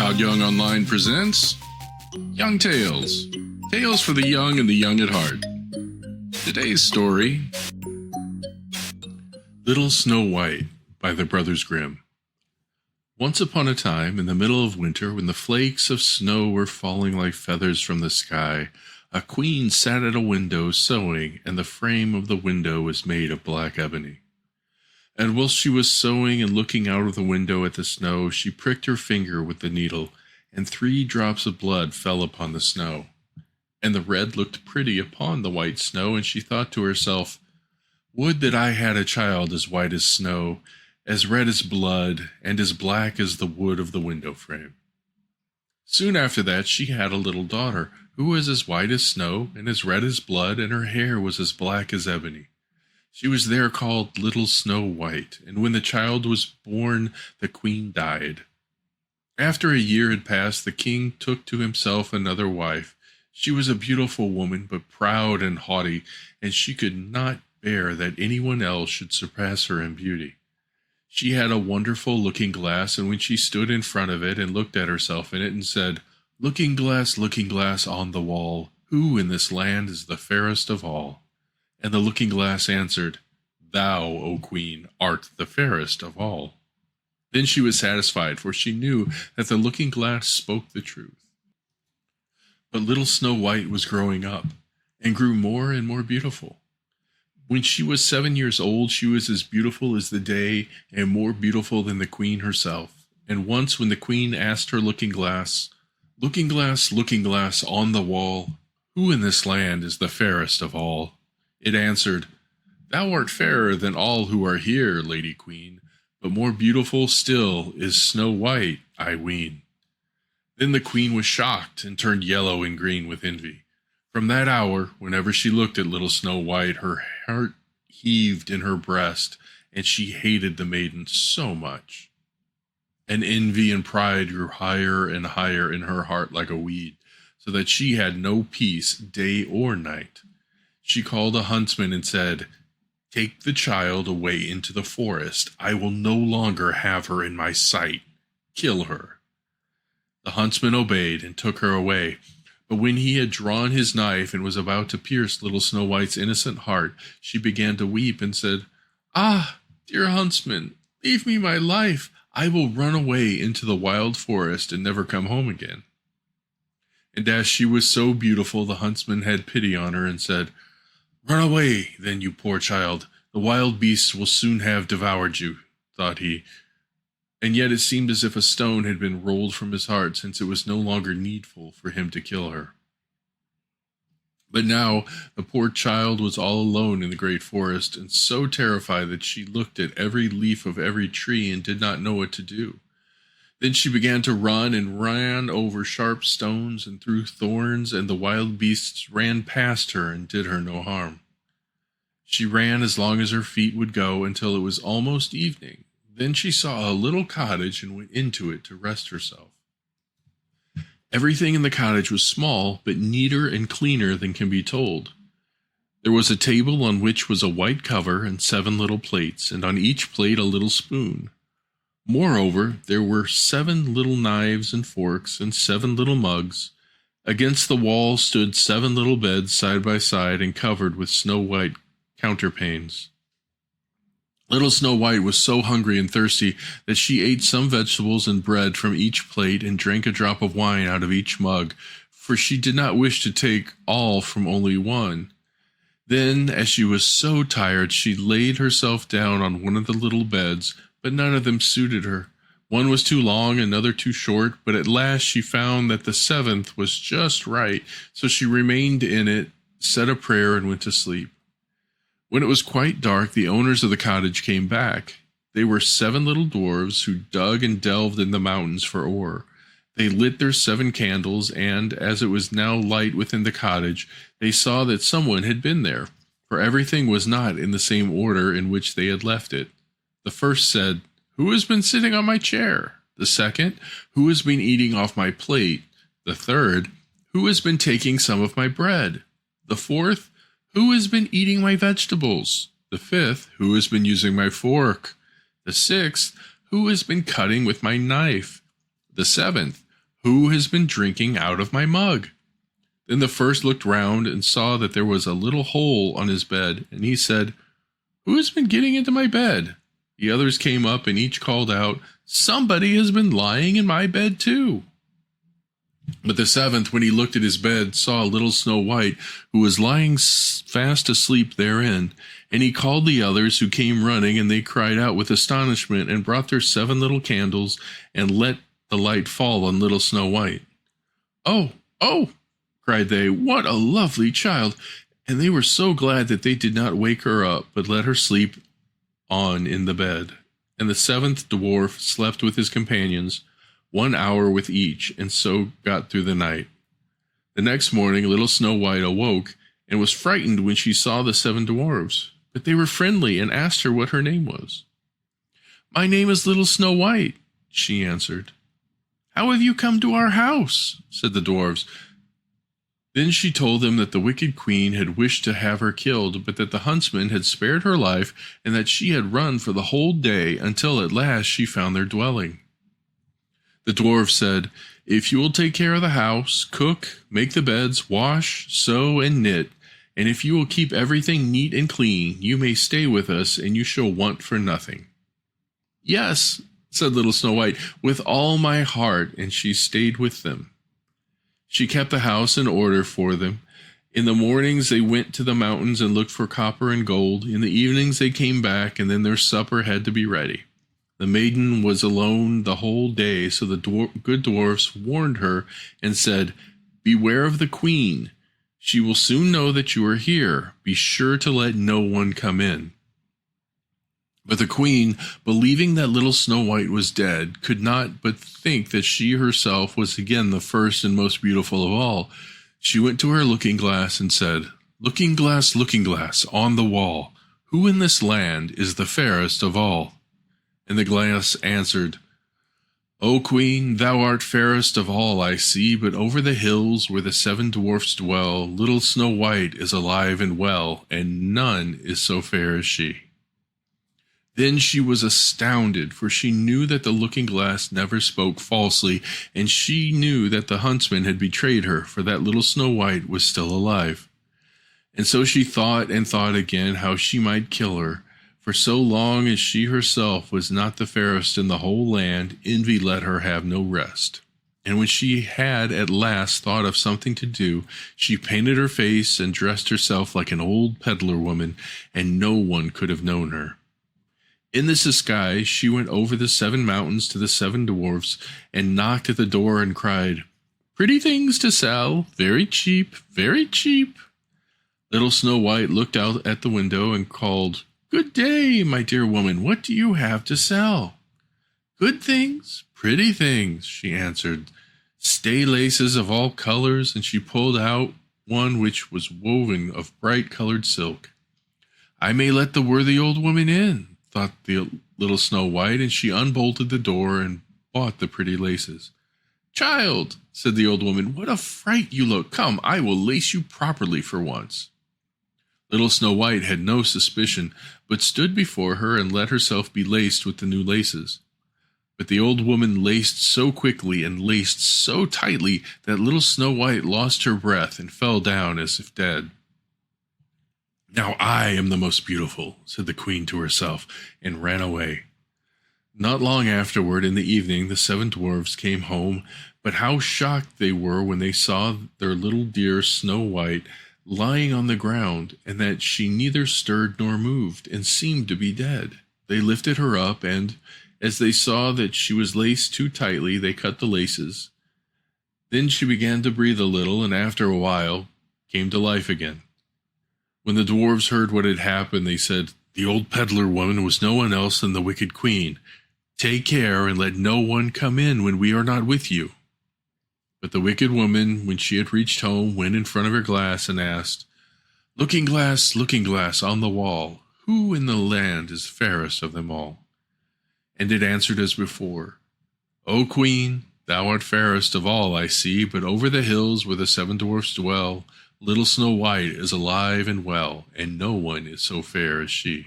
Todd Young Online presents Young Tales. Tales for the young and the young at heart. Today's story, Little Snow White by the Brothers Grimm. Once upon a time, in the middle of winter, when the flakes of snow were falling like feathers from the sky, a queen sat at a window sewing, and the frame of the window was made of black ebony. And whilst she was sewing and looking out of the window at the snow, she pricked her finger with the needle, and 3 drops of blood fell upon the snow. And the red looked pretty upon the white snow, and she thought to herself, "Would that I had a child as white as snow, as red as blood, and as black as the wood of the window frame." Soon after that she had a little daughter, who was as white as snow, and as red as blood, and her hair was as black as ebony. She was there called Little Snow White, and when the child was born, the queen died. After a year had passed, the king took to himself another wife. She was a beautiful woman, but proud and haughty, and she could not bear that anyone else should surpass her in beauty. She had a wonderful looking-glass, and when she stood in front of it and looked at herself in it and said, looking glass on the wall, who in this land is the fairest of all?" And the looking-glass answered, "Thou, O queen, art the fairest of all." Then she was satisfied, for she knew that the looking-glass spoke the truth. But little Snow White was growing up, and grew more and more beautiful. When she was 7 years old, she was as beautiful as the day, and more beautiful than the queen herself. And once when the queen asked her looking-glass on the wall, who in this land is the fairest of all?" It answered, "Thou art fairer than all who are here, Lady Queen, but more beautiful still is Snow White, I ween." Then the queen was shocked and turned yellow and green with envy. From that hour, whenever she looked at little Snow White, her heart heaved in her breast, and she hated the maiden so much. And envy and pride grew higher and higher in her heart like a weed, so that she had no peace day or night. She called a huntsman and said, "Take the child away into the forest. I will no longer have her in my sight. Kill her." The huntsman obeyed and took her away. But when he had drawn his knife and was about to pierce little Snow White's innocent heart, she began to weep and said, "Ah, dear huntsman, leave me my life. I will run away into the wild forest and never come home again." And as she was so beautiful, the huntsman had pity on her and said, "Run away, then, you poor child. The wild beasts will soon have devoured you," thought he. And yet it seemed as if a stone had been rolled from his heart, since it was no longer needful for him to kill her. But now the poor child was all alone in the great forest, and so terrified that she looked at every leaf of every tree and did not know what to do. Then she began to run and ran over sharp stones and through thorns, and the wild beasts ran past her and did her no harm. She ran as long as her feet would go until it was almost evening. Then she saw a little cottage and went into it to rest herself. Everything in the cottage was small, but neater and cleaner than can be told. There was a table on which was a white cover and 7 little plates, and on each plate a little spoon. Moreover, there were 7 little knives and forks and 7 little mugs. Against the wall stood 7 little beds side by side and covered with snow-white counterpanes. Little Snow White was so hungry and thirsty that she ate some vegetables and bread from each plate and drank a drop of wine out of each mug, for she did not wish to take all from only one. Then, as she was so tired, she laid herself down on one of the little beds, but none of them suited her. One was too long, another too short, but at last she found that the 7th was just right, so she remained in it, said a prayer, and went to sleep. When it was quite dark, the owners of the cottage came back. They were 7 little dwarfs who dug and delved in the mountains for ore. They lit their 7 candles, and, as it was now light within the cottage, they saw that someone had been there, for everything was not in the same order in which they had left it. The first said, "Who has been sitting on my chair?" The second, "Who has been eating off my plate?" The third, "Who has been taking some of my bread?" The fourth, "Who has been eating my vegetables?" The fifth, "Who has been using my fork?" The 6th, "Who has been cutting with my knife?" The 7th, Who has been drinking out of my mug?" Then the first looked round and saw that there was a little hole on his bed, and he said, "Who has been getting into my bed?" The others came up and each called out, "Somebody has been lying in my bed too." But the seventh, when he looked at his bed, saw little Snow White, who was lying fast asleep therein. And he called the others, who came running, and they cried out with astonishment, and brought their 7 little candles, and let the light fall on little Snow White. "Oh, oh!" cried they, "what a lovely child!" And they were so glad that they did not wake her up, but let her sleep on in the bed. And the 7th dwarf slept with his companions, 1 hour with each, and so got through the night. The next morning little Snow White awoke, and was frightened when she saw the 7 dwarves. But they were friendly, and asked her what her name was. "My name is little Snow White," she answered. "How have you come to our house?" said the dwarves. Then she told them that the wicked queen had wished to have her killed, but that the huntsman had spared her life, and that she had run for the whole day, until at last she found their dwelling. The dwarf said, "If you will take care of the house, cook, make the beds, wash, sew, and knit, and if you will keep everything neat and clean, you may stay with us, and you shall want for nothing." "Yes," said little Snow White, "with all my heart," and she stayed with them. She kept the house in order for them. In the mornings they went to the mountains and looked for copper and gold. In the evenings they came back, and then their supper had to be ready. The maiden was alone the whole day, so the good dwarfs warned her and said, "Beware of the queen. She will soon know that you are here. Be sure to let no one come in." But the queen, believing that little Snow White was dead, could not but think that she herself was again the first and most beautiful of all. She went to her looking-glass and said, looking glass, on the wall, who in this land is the fairest of all?" And the glass answered, "O queen, thou art fairest of all I see, but over the hills where the 7 dwarfs dwell, little Snow White is alive and well, and none is so fair as she." Then she was astounded, for she knew that the looking-glass never spoke falsely, and she knew that the huntsman had betrayed her, for that little Snow White was still alive. And so she thought and thought again how she might kill her, for so long as she herself was not the fairest in the whole land, envy let her have no rest. And when she had at last thought of something to do, she painted her face and dressed herself like an old peddler woman, and no one could have known her. In this disguise she went over the 7 mountains to the 7 dwarfs, and knocked at the door and cried, "Pretty things to sell, very cheap, very cheap." Little Snow White looked out at the window and called, "Good day, my dear woman, what do you have to sell?" "Good things, pretty things," she answered, "stay laces of all colors," and she pulled out one which was woven of bright-colored silk. "I may let the worthy old woman in," thought the little Snow White, and she unbolted the door and bought the pretty laces. "Child," said the old woman, "what a fright you look! Come, I will lace you properly for once." Little Snow White had no suspicion, but stood before her and let herself be laced with the new laces. But the old woman laced so quickly and laced so tightly that little Snow White lost her breath and fell down as if dead. "Now I am the most beautiful," said the queen to herself, and ran away. Not long afterward, in the evening, the 7 dwarfs came home, but how shocked they were when they saw their little dear Snow White lying on the ground, and that she neither stirred nor moved, and seemed to be dead. They lifted her up, and, as they saw that she was laced too tightly, they cut the laces. Then she began to breathe a little, and after a while came to life again. When the dwarves heard what had happened, they said, "The old peddler woman was no one else than the wicked queen. Take care and let no one come in when we are not with you." But the wicked woman, when she had reached home, went in front of her glass and asked, looking glass, on the wall, who in the land is fairest of them all?" And it answered as before, "O queen, thou art fairest of all I see, but over the hills where the 7 dwarfs dwell, little Snow White is alive and well, and no one is so fair as she."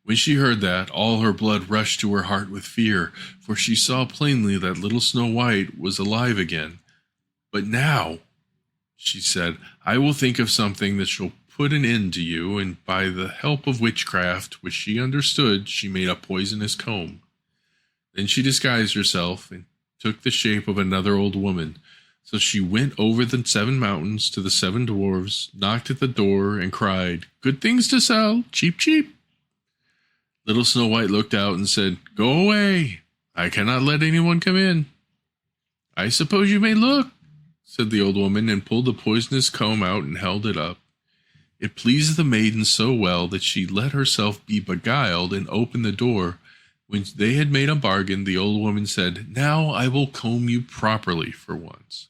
When she heard that, all her blood rushed to her heart with fear, for she saw plainly that little Snow White was alive again. But now, she said, I will think of something that shall put an end to you, and by the help of witchcraft, which she understood, she made a poisonous comb. Then she disguised herself and took the shape of another old woman. So she went over the 7 mountains to the 7 dwarfs, knocked at the door, and cried, Good things to sell, cheap, cheap. Little Snow White looked out and said, Go away, I cannot let anyone come in. I suppose you may look, said the old woman, and pulled the poisonous comb out and held it up. It pleased the maiden so well that she let herself be beguiled and opened the door. When they had made a bargain, the old woman said, Now I will comb you properly for once.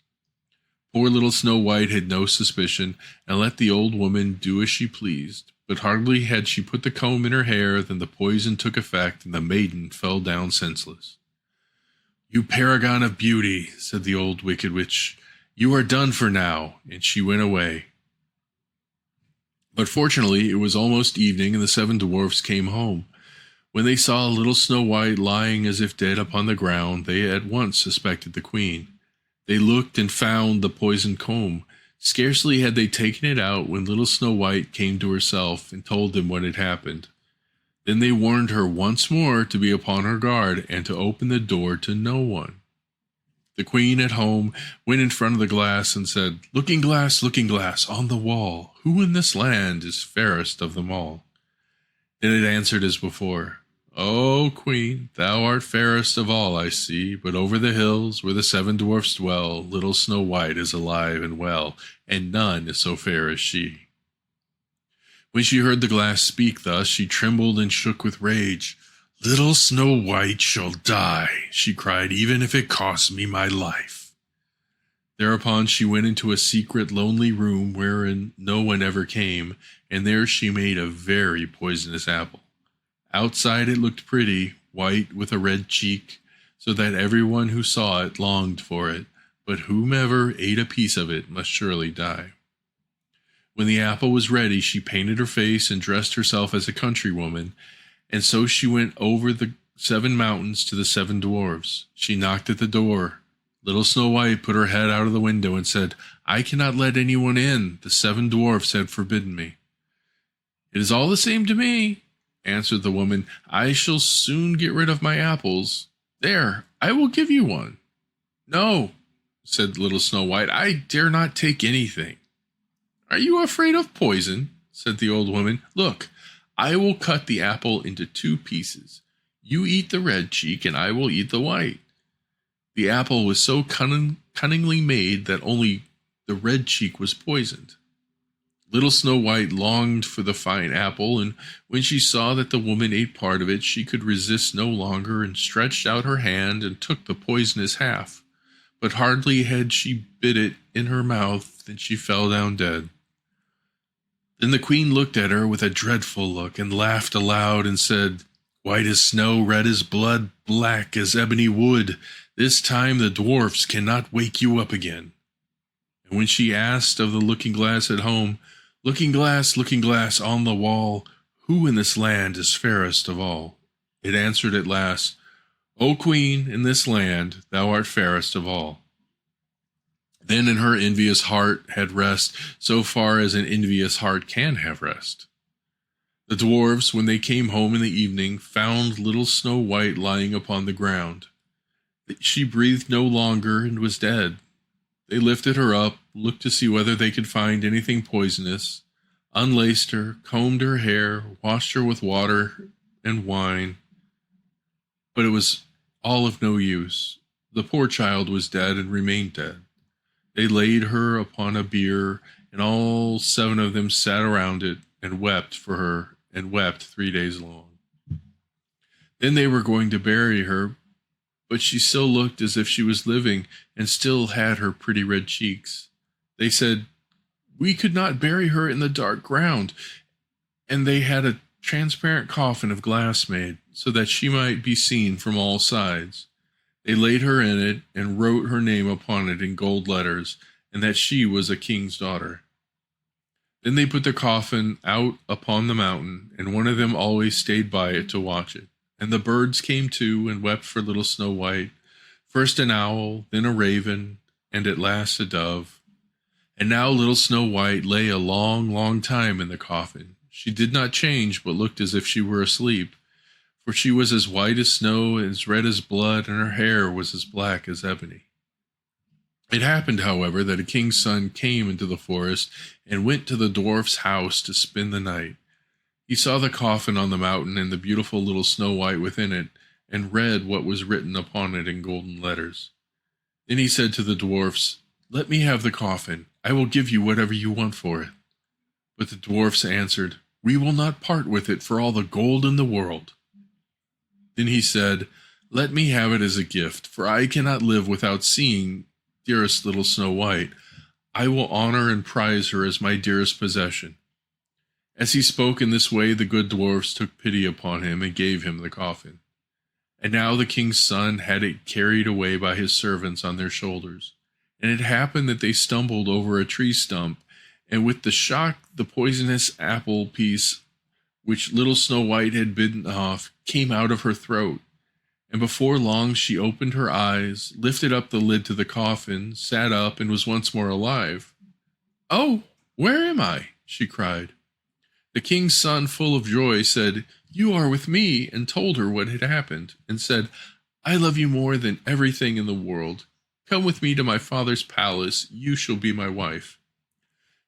Poor little Snow White had no suspicion, and let the old woman do as she pleased. But hardly had she put the comb in her hair than the poison took effect, and the maiden fell down senseless. You paragon of beauty, said the old wicked witch, you are done for now, and she went away. But fortunately it was almost evening, and the 7 dwarfs came home. When they saw little Snow White lying as if dead upon the ground, they at once suspected the queen. They looked and found the poisoned comb. Scarcely had they taken it out when little Snow White came to herself and told them what had happened. Then they warned her once more to be upon her guard and to open the door to no one. The queen at home went in front of the glass and said, looking glass on the wall, who in this land is fairest of them all? Then it answered as before, O queen, thou art fairest of all, I see, but over the hills where the 7 dwarfs dwell, little Snow White is alive and well, and none is so fair as she. When she heard the glass speak thus, she trembled and shook with rage. Little Snow White shall die, she cried, even if it costs me my life. Thereupon she went into a secret, lonely room wherein no one ever came, and there she made a very poisonous apple. Outside it looked pretty, white with a red cheek, so that everyone who saw it longed for it, but whomever ate a piece of it must surely die. When the apple was ready, she painted her face and dressed herself as a countrywoman, and so she went over the 7 mountains to the 7 dwarfs. She knocked at the door. Little Snow White put her head out of the window and said, I cannot let anyone in. The 7 dwarfs have forbidden me. It is all the same to me, answered the woman. I shall soon get rid of my apples. There, I will give you one. No, said little Snow White, I dare not take anything. Are you afraid of poison? Said the old woman. Look, I will cut the apple into 2 pieces. You eat the red cheek, and I will eat the white. The apple was so cunningly made that only the red cheek was poisoned. Little Snow White longed for the fine apple, and when she saw that the woman ate part of it, she could resist no longer and stretched out her hand and took the poisonous half. But hardly had she bit it in her mouth than she fell down dead. Then the queen looked at her with a dreadful look and laughed aloud and said, White as snow, red as blood, black as ebony wood, this time the dwarfs cannot wake you up again. And when she asked of the looking-glass at home, looking glass on the wall, who in this land is fairest of all? It answered at last, O queen, in this land thou art fairest of all. Then in her envious heart had rest, so far as an envious heart can have rest. The dwarfs, when they came home in the evening, found little Snow White lying upon the ground. She breathed no longer and was dead. They lifted her up, looked to see whether they could find anything poisonous, unlaced her, combed her hair, washed her with water and wine. But it was all of no use. The poor child was dead and remained dead. They laid her upon a bier, and all 7 of them sat around it and wept for her, and wept 3 days long. Then they were going to bury her, but she still looked as if she was living, and still had her pretty red cheeks. They said, We could not bury her in the dark ground, and they had a transparent coffin of glass made, so that she might be seen from all sides. They laid her in it, and wrote her name upon it in gold letters, and that she was a king's daughter. Then they put the coffin out upon the mountain, and one of them always stayed by it to watch it. And the birds came too, and wept for little Snow White, first an owl, then a raven, and at last a dove. And now little Snow White lay a long, long time in the coffin. She did not change, but looked as if she were asleep, for she was as white as snow, as red as blood, and her hair was as black as ebony. It happened, however, that a king's son came into the forest and went to the dwarf's house to spend the night. He saw the coffin on the mountain and the beautiful little Snow White within it, and read what was written upon it in golden letters. Then he said to the dwarfs, "Let me have the coffin. I will give you whatever you want for it." But the dwarfs answered, "We will not part with it for all the gold in the world." Then he said, "Let me have it as a gift, for I cannot live without seeing dearest little Snow White. I will honor and prize her as my dearest possession." As he spoke in this way, the good dwarfs took pity upon him and gave him the coffin. And now the king's son had it carried away by his servants on their shoulders. And it happened that they stumbled over a tree stump, and with the shock the poisonous apple piece which little Snow White had bitten off came out of her throat. And before long she opened her eyes, lifted up the lid to the coffin, sat up, and was once more alive. "Oh, where am I?" she cried. The king's son, full of joy, said, "You are with me," and told her what had happened, and said, "I love you more than everything in the world. Come with me to my father's palace, you shall be my wife."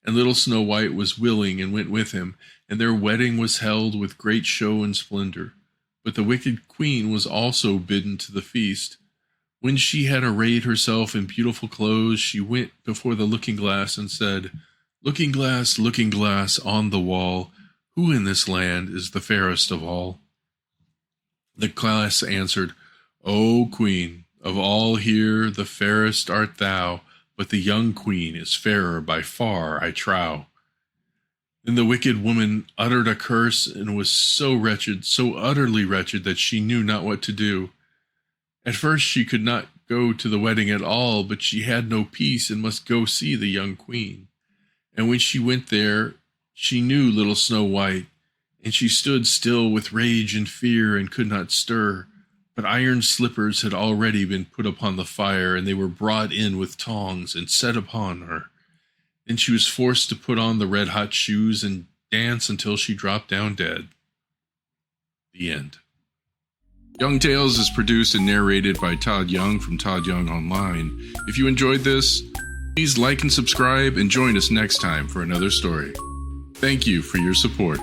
And little Snow White was willing and went with him, and their wedding was held with great show and splendor. But the wicked queen was also bidden to the feast. When she had arrayed herself in beautiful clothes, she went before the looking-glass and said, looking glass on the wall, who in this land is the fairest of all?" The glass answered, "O queen, of all here the fairest art thou, but the young queen is fairer by far, I trow." Then the wicked woman uttered a curse and was so wretched, so utterly wretched, that she knew not what to do. At first she could not go to the wedding at all, but she had no peace and must go see the young queen. And when she went there, she knew little Snow White, and she stood still with rage and fear and could not stir. But iron slippers had already been put upon the fire, and they were brought in with tongs and set upon her. Then she was forced to put on the red-hot shoes and dance until she dropped down dead. The end. Young Tales is produced and narrated by Todd Young from Todd Young Online. If you enjoyed this, please like and subscribe and join us next time for another story. Thank you for your support.